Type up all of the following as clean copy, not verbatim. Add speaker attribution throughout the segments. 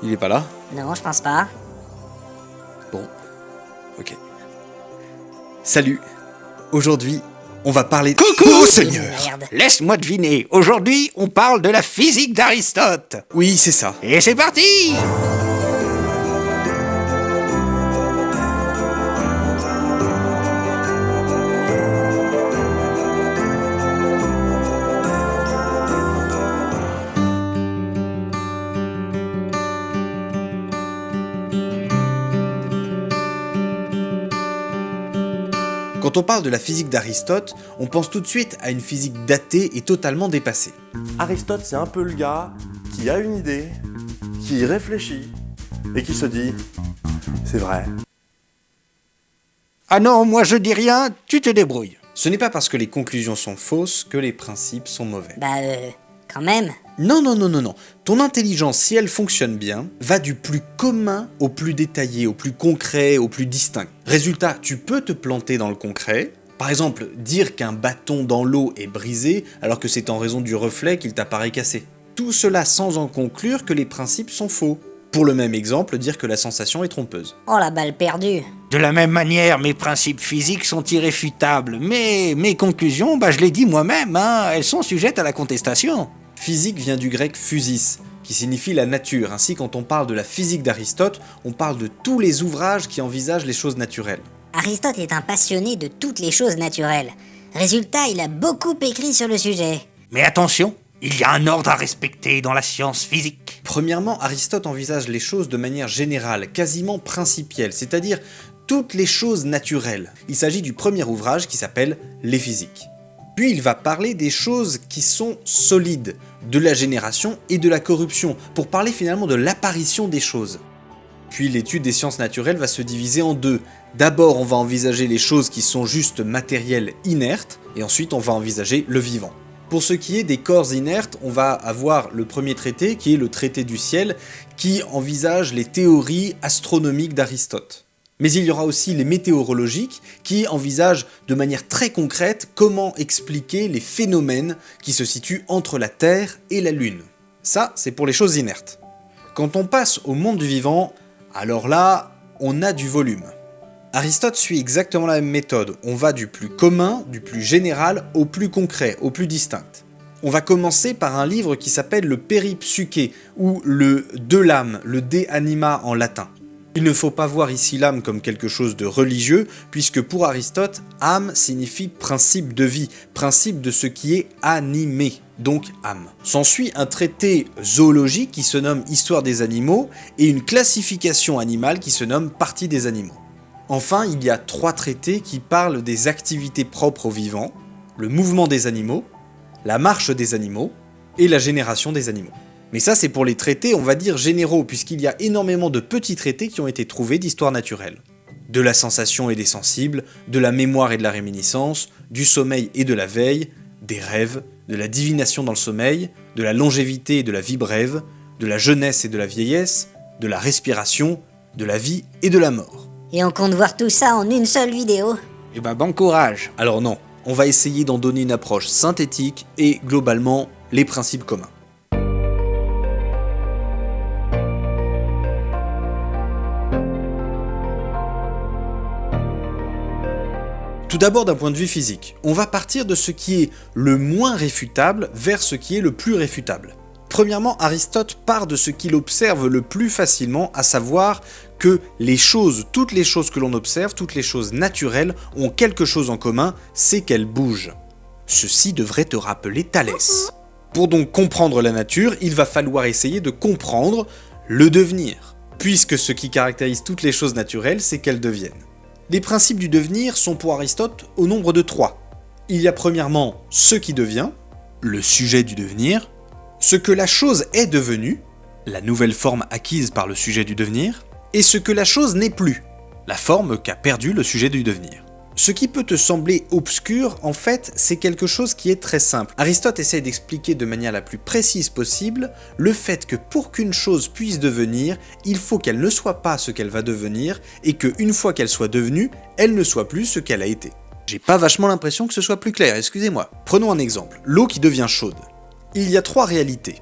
Speaker 1: Il est pas là?
Speaker 2: Non, je pense pas.
Speaker 1: Bon, ok. Salut. Aujourd'hui, on va parler...
Speaker 3: Coucou,
Speaker 1: Oh,
Speaker 3: Seigneur!
Speaker 2: Merde.
Speaker 3: Laisse-moi deviner, aujourd'hui, on parle de la physique d'Aristote.
Speaker 1: Oui, c'est ça.
Speaker 3: Et c'est parti!
Speaker 1: Quand on parle de la physique d'Aristote, on pense tout de suite à une physique datée et totalement dépassée.
Speaker 4: Aristote, c'est un peu le gars qui a une idée, qui réfléchit et qui se dit « c'est vrai ».
Speaker 3: Ah non, moi je dis rien, tu te débrouilles.
Speaker 1: Ce n'est pas parce que les conclusions sont fausses que les principes sont mauvais.
Speaker 2: Quand même.
Speaker 1: Non. Ton intelligence, si elle fonctionne bien, va du plus commun au plus détaillé, au plus concret, au plus distinct. Résultat, tu peux te planter dans le concret. Par exemple, dire qu'un bâton dans l'eau est brisé alors que c'est en raison du reflet qu'il t'apparaît cassé. Tout cela sans en conclure que les principes sont faux. Pour le même exemple, dire que la sensation est trompeuse.
Speaker 2: Oh la balle perdue.
Speaker 3: De la même manière, mes principes physiques sont irréfutables, mais mes conclusions, je l'ai dit moi-même, elles sont sujettes à la contestation.
Speaker 1: Physique vient du grec physis, qui signifie la nature. Ainsi, quand on parle de la physique d'Aristote, on parle de tous les ouvrages qui envisagent les choses naturelles.
Speaker 2: Aristote est un passionné de toutes les choses naturelles. Résultat, il a beaucoup écrit sur le sujet.
Speaker 3: Mais attention, il y a un ordre à respecter dans la science physique.
Speaker 1: Premièrement, Aristote envisage les choses de manière générale, quasiment principielle, c'est-à-dire toutes les choses naturelles. Il s'agit du premier ouvrage qui s'appelle Les Physiques. Puis il va parler des choses qui sont solides, de la génération et de la corruption, pour parler finalement de l'apparition des choses. Puis l'étude des sciences naturelles va se diviser en deux. D'abord, on va envisager les choses qui sont juste matérielles inertes, et ensuite on va envisager le vivant. Pour ce qui est des corps inertes, on va avoir le premier traité, qui est le traité du ciel, qui envisage les théories astronomiques d'Aristote. Mais il y aura aussi les météorologiques, qui envisagent de manière très concrète comment expliquer les phénomènes qui se situent entre la Terre et la Lune. Ça, c'est pour les choses inertes. Quand on passe au monde du vivant, alors là, on a du volume. Aristote suit exactement la même méthode. On va du plus commun, du plus général, au plus concret, au plus distinct. On va commencer par un livre qui s'appelle le Péripsuché, ou le De l'âme, le De anima en latin. Il ne faut pas voir ici l'âme comme quelque chose de religieux, puisque pour Aristote, âme signifie principe de vie, principe de ce qui est animé, donc âme. S'ensuit un traité zoologique qui se nomme Histoire des animaux, et une classification animale qui se nomme Partie des animaux. Enfin, il y a 3 traités qui parlent des activités propres aux vivants, le mouvement des animaux, la marche des animaux et la génération des animaux. Mais ça, c'est pour les traités, on va dire généraux, puisqu'il y a énormément de petits traités qui ont été trouvés d'histoire naturelle. De la sensation et des sensibles, de la mémoire et de la réminiscence, du sommeil et de la veille, des rêves, de la divination dans le sommeil, de la longévité et de la vie brève, de la jeunesse et de la vieillesse, de la respiration, de la vie et de la mort.
Speaker 2: Et on compte voir tout ça en une seule vidéo.
Speaker 3: Eh bon courage.
Speaker 1: Alors non, on va essayer d'en donner une approche synthétique et globalement les principes communs. Tout d'abord d'un point de vue physique, on va partir de ce qui est le moins réfutable vers ce qui est le plus réfutable. Premièrement, Aristote part de ce qu'il observe le plus facilement, à savoir que les choses, toutes les choses que l'on observe, toutes les choses naturelles ont quelque chose en commun, c'est qu'elles bougent. Ceci devrait te rappeler Thalès. Pour donc comprendre la nature, il va falloir essayer de comprendre le devenir, puisque ce qui caractérise toutes les choses naturelles, c'est qu'elles deviennent. Les principes du devenir sont pour Aristote au nombre de 3. Il y a premièrement ce qui devient, le sujet du devenir, ce que la chose est devenue, la nouvelle forme acquise par le sujet du devenir, et ce que la chose n'est plus, la forme qu'a perdu le sujet du devenir. Ce qui peut te sembler obscur, en fait, c'est quelque chose qui est très simple. Aristote essaie d'expliquer de manière la plus précise possible le fait que pour qu'une chose puisse devenir, il faut qu'elle ne soit pas ce qu'elle va devenir, et qu'une fois qu'elle soit devenue, elle ne soit plus ce qu'elle a été. J'ai pas vachement l'impression que ce soit plus clair, excusez-moi. Prenons un exemple, l'eau qui devient chaude. Il y a 3 réalités.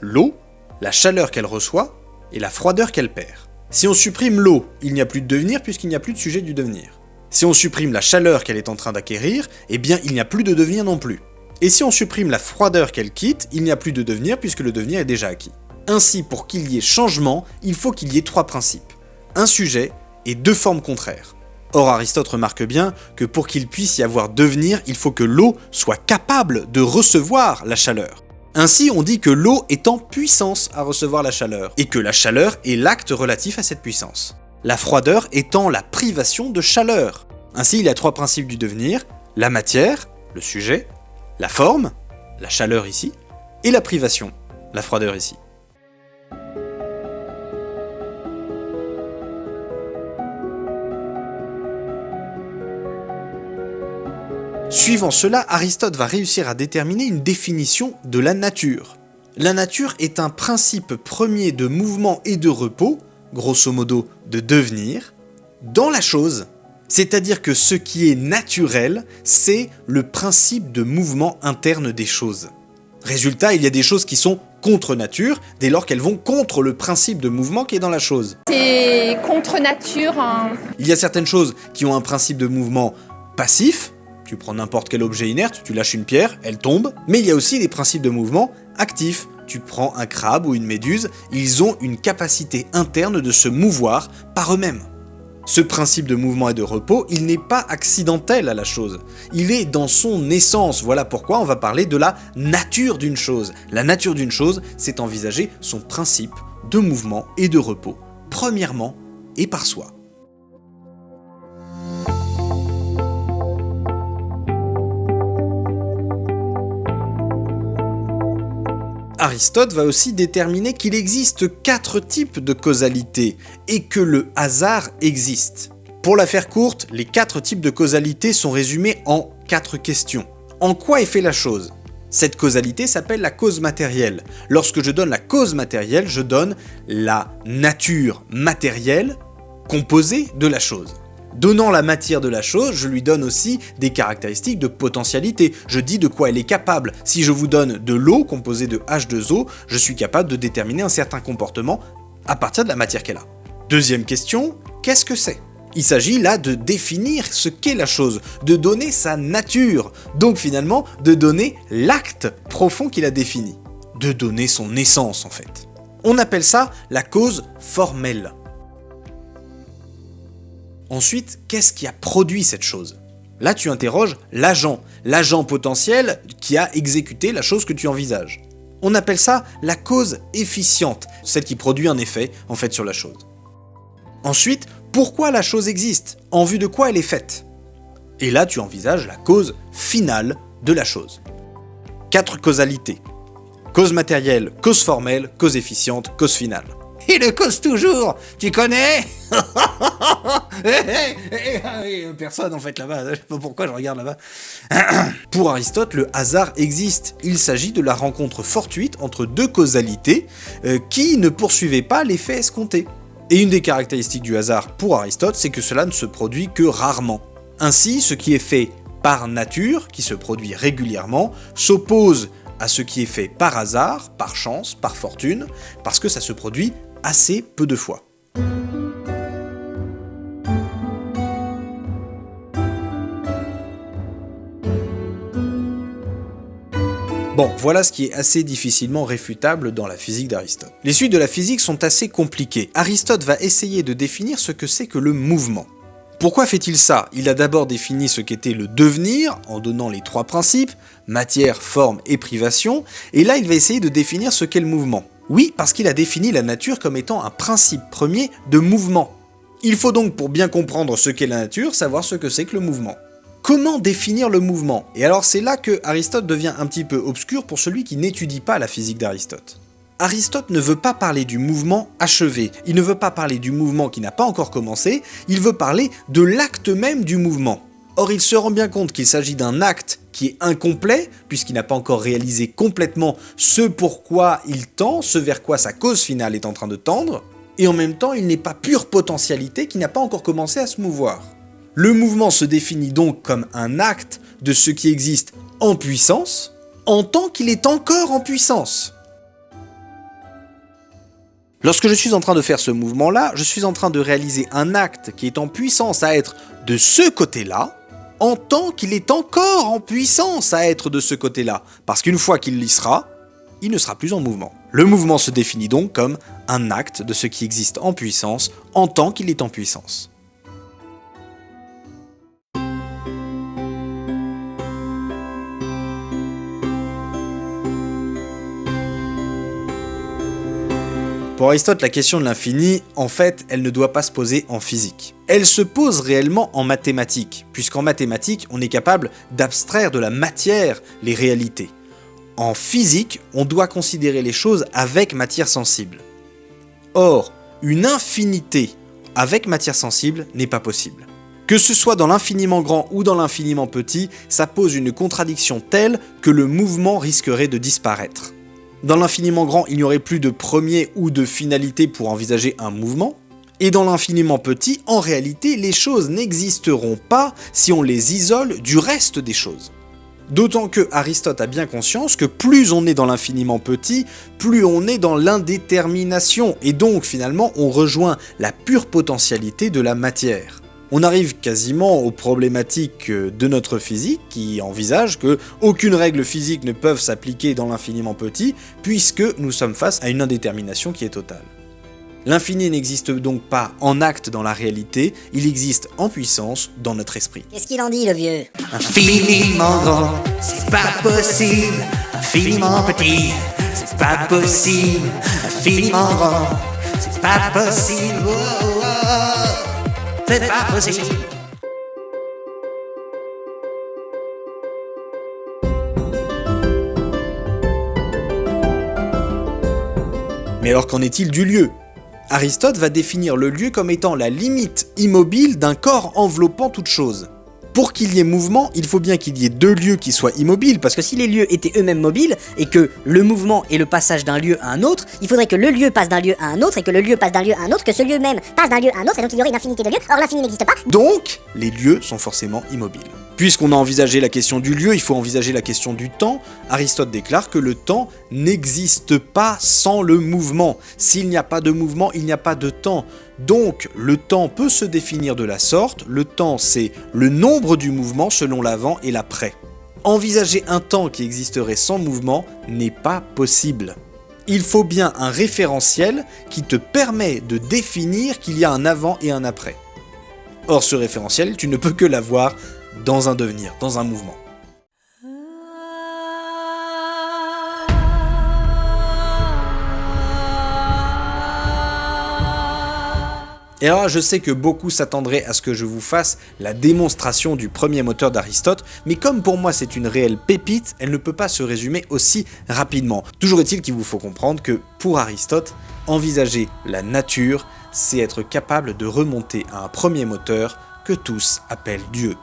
Speaker 1: l'eau, la chaleur qu'elle reçoit et la froideur qu'elle perd. Si on supprime l'eau, il n'y a plus de devenir puisqu'il n'y a plus de sujet du devenir. Si on supprime la chaleur qu'elle est en train d'acquérir, eh bien il n'y a plus de devenir non plus. Et si on supprime la froideur qu'elle quitte, il n'y a plus de devenir puisque le devenir est déjà acquis. Ainsi, pour qu'il y ait changement, il faut qu'il y ait trois principes. Un sujet et deux formes contraires. Or Aristote remarque bien que pour qu'il puisse y avoir devenir, il faut que l'eau soit capable de recevoir la chaleur. Ainsi, on dit que l'eau est en puissance à recevoir la chaleur, et que la chaleur est l'acte relatif à cette puissance. La froideur étant la privation de chaleur. Ainsi, il y a trois principes du devenir, la matière, le sujet, la forme, la chaleur ici, et la privation, la froideur ici. Suivant cela, Aristote va réussir à déterminer une définition de la nature. La nature est un principe premier de mouvement et de repos, grosso modo de devenir, dans la chose. C'est-à-dire que ce qui est naturel, c'est le principe de mouvement interne des choses. Résultat, il y a des choses qui sont contre nature, dès lors qu'elles vont contre le principe de mouvement qui est dans la chose.
Speaker 5: C'est contre nature.
Speaker 1: Il y a certaines choses qui ont un principe de mouvement passif. Tu prends n'importe quel objet inerte, tu lâches une pierre, elle tombe. Mais il y a aussi des principes de mouvement actifs. Tu prends un crabe ou une méduse, ils ont une capacité interne de se mouvoir par eux-mêmes. Ce principe de mouvement et de repos, il n'est pas accidentel à la chose. Il est dans son essence. Voilà pourquoi on va parler de la nature d'une chose. La nature d'une chose, c'est envisager son principe de mouvement et de repos, premièrement et par soi. Aristote va aussi déterminer qu'il existe 4 types de causalité et que le hasard existe. Pour la faire courte, les 4 types de causalité sont résumés en 4 questions. En quoi est fait la chose ? Cette causalité s'appelle la cause matérielle. Lorsque je donne la cause matérielle, je donne la nature matérielle composée de la chose. Donnant la matière de la chose, je lui donne aussi des caractéristiques de potentialité. Je dis de quoi elle est capable. Si je vous donne de l'eau composée de H2O, je suis capable de déterminer un certain comportement à partir de la matière qu'elle a. Deuxième question, qu'est-ce que c'est ? Il s'agit là de définir ce qu'est la chose, de donner sa nature, donc finalement de donner l'acte profond qu'il a défini, de donner son essence en fait. On appelle ça la cause formelle. Ensuite, qu'est-ce qui a produit cette chose ? Là, tu interroges l'agent potentiel qui a exécuté la chose que tu envisages. On appelle ça la cause efficiente, celle qui produit un effet, en fait, sur la chose. Ensuite, pourquoi la chose existe ? En vue de quoi elle est faite ? Et là, tu envisages la cause finale de la chose. 4 causalités. Cause matérielle, cause formelle, cause efficiente, cause finale.
Speaker 3: Il le cause toujours, tu connais?
Speaker 1: Personne en fait là-bas, je sais pas pourquoi je regarde là-bas. Pour Aristote, le hasard existe. Il s'agit de la rencontre fortuite entre deux causalités qui ne poursuivaient pas l'effet escompté. Et une des caractéristiques du hasard pour Aristote, c'est que cela ne se produit que rarement. Ainsi, ce qui est fait par nature, qui se produit régulièrement, s'oppose à ce qui est fait par hasard, par chance, par fortune, parce que ça se produit assez peu de fois. Bon, voilà ce qui est assez difficilement réfutable dans la physique d'Aristote. Les suites de la physique sont assez compliquées. Aristote va essayer de définir ce que c'est que le mouvement. Pourquoi fait-il ça ? Il a d'abord défini ce qu'était le devenir, en donnant les 3 principes, matière, forme et privation, et là il va essayer de définir ce qu'est le mouvement. Oui, parce qu'il a défini la nature comme étant un principe premier de mouvement. Il faut donc, pour bien comprendre ce qu'est la nature, savoir ce que c'est que le mouvement. Comment définir le mouvement ? Et alors c'est là que Aristote devient un petit peu obscur pour celui qui n'étudie pas la physique d'Aristote. Aristote ne veut pas parler du mouvement achevé, il ne veut pas parler du mouvement qui n'a pas encore commencé, il veut parler de l'acte même du mouvement. Or il se rend bien compte qu'il s'agit d'un acte qui est incomplet, puisqu'il n'a pas encore réalisé complètement ce pourquoi il tend, ce vers quoi sa cause finale est en train de tendre, et en même temps il n'est pas pure potentialité qui n'a pas encore commencé à se mouvoir. Le mouvement se définit donc comme un acte de ce qui existe en puissance, en tant qu'il est encore en puissance. Lorsque je suis en train de faire ce mouvement-là, je suis en train de réaliser un acte qui est en puissance à être de ce côté-là, en tant qu'il est encore en puissance à être de ce côté-là. Parce qu'une fois qu'il y sera, il ne sera plus en mouvement. Le mouvement se définit donc comme un acte de ce qui existe en puissance en tant qu'il est en puissance. Pour Aristote, la question de l'infini, en fait, elle ne doit pas se poser en physique. Elle se pose réellement en mathématiques, puisqu'en mathématiques, on est capable d'abstraire de la matière les réalités. En physique, on doit considérer les choses avec matière sensible. Or, une infinité avec matière sensible n'est pas possible. Que ce soit dans l'infiniment grand ou dans l'infiniment petit, ça pose une contradiction telle que le mouvement risquerait de disparaître. Dans l'infiniment grand, il n'y aurait plus de premier ou de finalité pour envisager un mouvement. Et dans l'infiniment petit, en réalité, les choses n'existeront pas si on les isole du reste des choses. D'autant que Aristote a bien conscience que plus on est dans l'infiniment petit, plus on est dans l'indétermination, et donc finalement on rejoint la pure potentialité de la matière. On arrive quasiment aux problématiques de notre physique qui envisage que aucune règle physique ne peut s'appliquer dans l'infiniment petit puisque nous sommes face à une indétermination qui est totale. L'infini n'existe donc pas en acte dans la réalité, il existe en puissance dans notre esprit.
Speaker 2: Qu'est-ce qu'il en dit, le vieux?
Speaker 3: Infiniment grand, c'est pas possible. Infiniment petit, c'est pas possible. Infiniment grand, c'est pas possible. Oh, oh, oh. C'est pas possible.
Speaker 1: Mais alors qu'en est-il du lieu ? Aristote va définir le lieu comme étant la limite immobile d'un corps enveloppant toute chose. Pour qu'il y ait mouvement, il faut bien qu'il y ait deux lieux qui soient immobiles, parce que
Speaker 6: Parce que si les lieux étaient eux-mêmes mobiles, et que le mouvement est le passage d'un lieu à un autre, il faudrait que le lieu passe d'un lieu à un autre, et que le lieu passe d'un lieu à un autre, que ce lieu même passe d'un lieu à un autre, et donc il y aurait une infinité de lieux. Or l'infini n'existe pas.
Speaker 1: donc les lieux sont forcément immobiles. Puisqu'on a envisagé la question du lieu, il faut envisager la question du temps. Aristote déclare que le temps n'existe pas sans le mouvement. S'il n'y a pas de mouvement, il n'y a pas de temps. Donc le temps peut se définir de la sorte, le temps c'est le nombre du mouvement selon l'avant et l'après. Envisager un temps qui existerait sans mouvement n'est pas possible. Il faut bien un référentiel qui te permet de définir qu'il y a un avant et un après. Or ce référentiel, tu ne peux que l'avoir dans un devenir, dans un mouvement. Et alors je sais que beaucoup s'attendraient à ce que je vous fasse la démonstration du premier moteur d'Aristote, mais comme pour moi c'est une réelle pépite, elle ne peut pas se résumer aussi rapidement. Toujours est-il qu'il vous faut comprendre que pour Aristote, envisager la nature, c'est être capable de remonter à un premier moteur que tous appellent Dieu.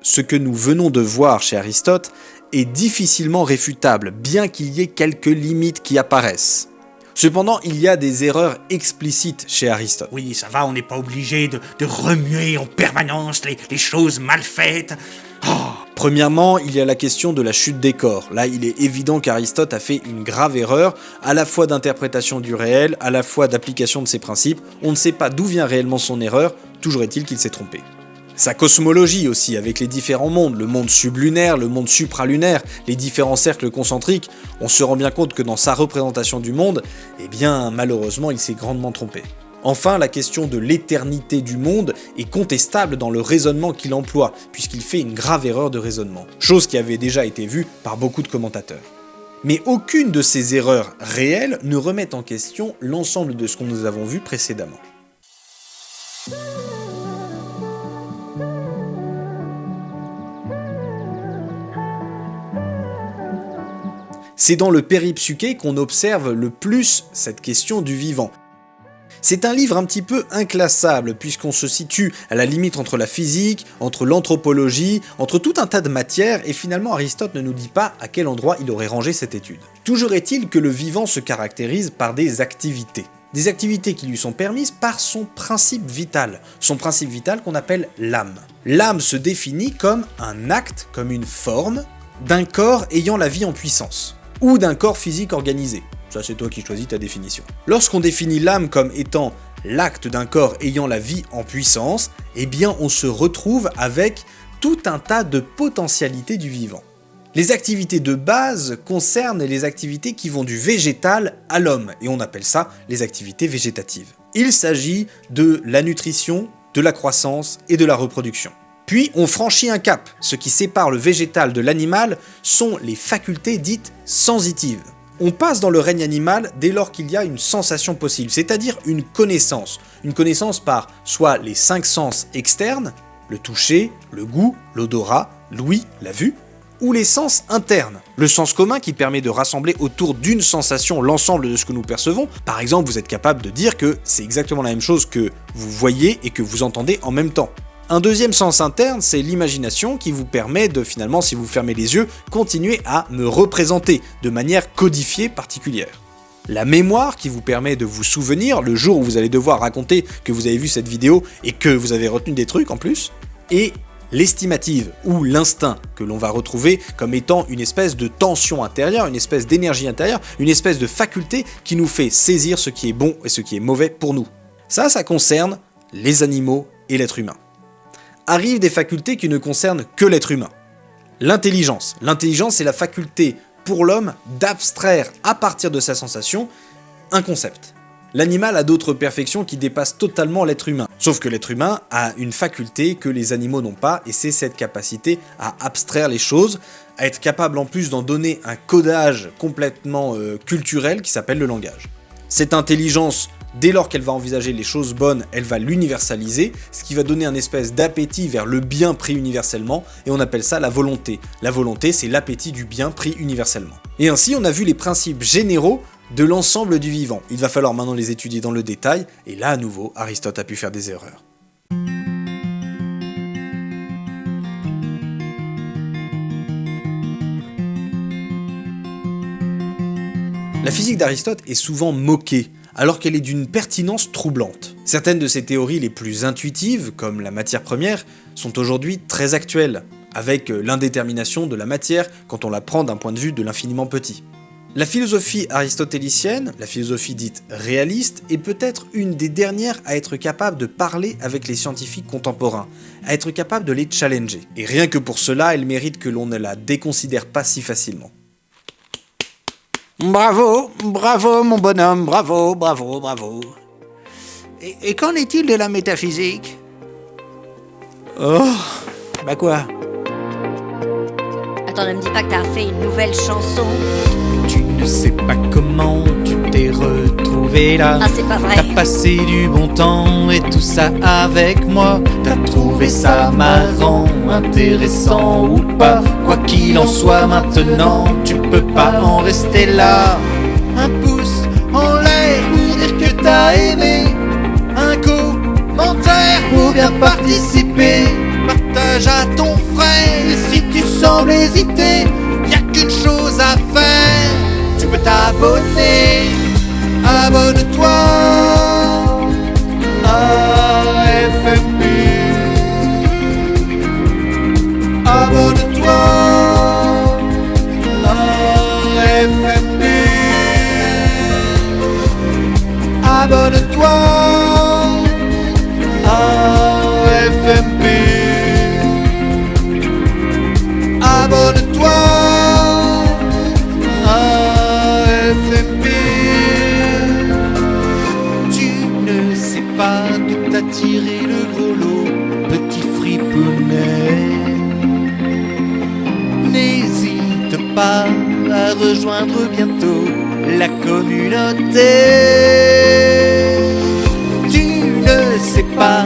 Speaker 1: Ce que nous venons de voir chez Aristote est difficilement réfutable, bien qu'il y ait quelques limites qui apparaissent. Cependant, il y a des erreurs explicites chez Aristote.
Speaker 3: Oui, ça va, on n'est pas obligé de remuer en permanence les choses mal faites. Oh.
Speaker 1: Premièrement, il y a la question de la chute des corps. Là, il est évident qu'Aristote a fait une grave erreur, à la fois d'interprétation du réel, à la fois d'application de ses principes. On ne sait pas d'où vient réellement son erreur, toujours est-il qu'il s'est trompé. Sa cosmologie aussi, avec les différents mondes, le monde sublunaire, le monde supralunaire, les différents cercles concentriques, on se rend bien compte que dans sa représentation du monde, eh bien malheureusement il s'est grandement trompé. Enfin, la question de l'éternité du monde est contestable dans le raisonnement qu'il emploie, puisqu'il fait une grave erreur de raisonnement, chose qui avait déjà été vue par beaucoup de commentateurs. Mais aucune de ces erreurs réelles ne remet en question l'ensemble de ce que nous avons vu précédemment. C'est dans le Péripsuché qu'on observe le plus cette question du vivant. C'est un livre un petit peu inclassable, puisqu'on se situe à la limite entre la physique, entre l'anthropologie, entre tout un tas de matières, et finalement Aristote ne nous dit pas à quel endroit il aurait rangé cette étude. Toujours est-il que le vivant se caractérise par des activités. Des activités qui lui sont permises par son principe vital qu'on appelle l'âme. L'âme se définit comme un acte, comme une forme, d'un corps ayant la vie en puissance, ou d'un corps physique organisé. Ça, c'est toi qui choisis ta définition. Lorsqu'on définit l'âme comme étant l'acte d'un corps ayant la vie en puissance, eh bien on se retrouve avec tout un tas de potentialités du vivant. Les activités de base concernent les activités qui vont du végétal à l'homme, et on appelle ça les activités végétatives. Il s'agit de la nutrition, de la croissance et de la reproduction. Puis on franchit un cap. Ce qui sépare le végétal de l'animal sont les facultés dites sensitives. On passe dans le règne animal dès lors qu'il y a une sensation possible, c'est-à-dire une connaissance. Une connaissance par soit les 5 sens externes, le toucher, le goût, l'odorat, l'ouïe, la vue, ou les sens internes. Le sens commun qui permet de rassembler autour d'une sensation l'ensemble de ce que nous percevons. Par exemple, vous êtes capable de dire que c'est exactement la même chose que vous voyez et que vous entendez en même temps. Un deuxième sens interne, c'est l'imagination qui vous permet de finalement, si vous fermez les yeux, continuer à me représenter de manière codifiée particulière. La mémoire qui vous permet de vous souvenir le jour où vous allez devoir raconter que vous avez vu cette vidéo et que vous avez retenu des trucs en plus. Et l'estimative ou l'instinct que l'on va retrouver comme étant une espèce de tension intérieure, une espèce d'énergie intérieure, une espèce de faculté qui nous fait saisir ce qui est bon et ce qui est mauvais pour nous. Ça concerne les animaux et l'être humain. Arrivent des facultés qui ne concernent que l'être humain. L'intelligence. L'intelligence, c'est la faculté pour l'homme d'abstraire à partir de sa sensation un concept. L'animal a d'autres perfections qui dépassent totalement l'être humain. Sauf que l'être humain a une faculté que les animaux n'ont pas, et c'est cette capacité à abstraire les choses, à être capable en plus d'en donner un codage complètement culturel qui s'appelle le langage. Cette intelligence, dès lors qu'elle va envisager les choses bonnes, elle va l'universaliser, ce qui va donner un espèce d'appétit vers le bien pris universellement, et on appelle ça la volonté. La volonté, c'est l'appétit du bien pris universellement. Et ainsi, on a vu les principes généraux de l'ensemble du vivant. Il va falloir maintenant les étudier dans le détail, et là à nouveau, Aristote a pu faire des erreurs. La physique d'Aristote est souvent moquée, alors qu'elle est d'une pertinence troublante. Certaines de ses théories les plus intuitives, comme la matière première, sont aujourd'hui très actuelles, avec l'indétermination de la matière quand on la prend d'un point de vue de l'infiniment petit. La philosophie aristotélicienne, la philosophie dite réaliste, est peut-être une des dernières à être capable de parler avec les scientifiques contemporains, à être capable de les challenger. Et rien que pour cela, elle mérite que l'on ne la déconsidère pas si facilement.
Speaker 3: Bravo, bravo mon bonhomme, bravo, bravo, bravo. Et qu'en est-il de la métaphysique?
Speaker 1: Oh,
Speaker 3: Bah quoi?
Speaker 6: Attends, ne me dis pas que t'as fait une nouvelle chanson.
Speaker 7: Tu ne sais pas comment tu t'es retrouvé là.
Speaker 6: Ah, c'est pas vrai.
Speaker 7: T'as passé du bon temps et tout ça avec moi. T'as trouvé ça marrant, intéressant ou pas. Quoi qu'il en soit maintenant, tu peux pas en rester là. Un pouce en l'air pour dire que t'as aimé. Un commentaire pour bien participer. Partage à ton frère et si tu sembles hésiter, y'a qu'une chose à faire. Tu peux t'abonner. Abonne-toi à FMP. Abonne-toi à FMP. Abonne-toi à FMP. Abonne-toi à FMP. Tu ne sais pas d'où t'as tiré le gros lot, petit friponnet. N'hésite pas à rejoindre bientôt la communauté. Tu ne sais pas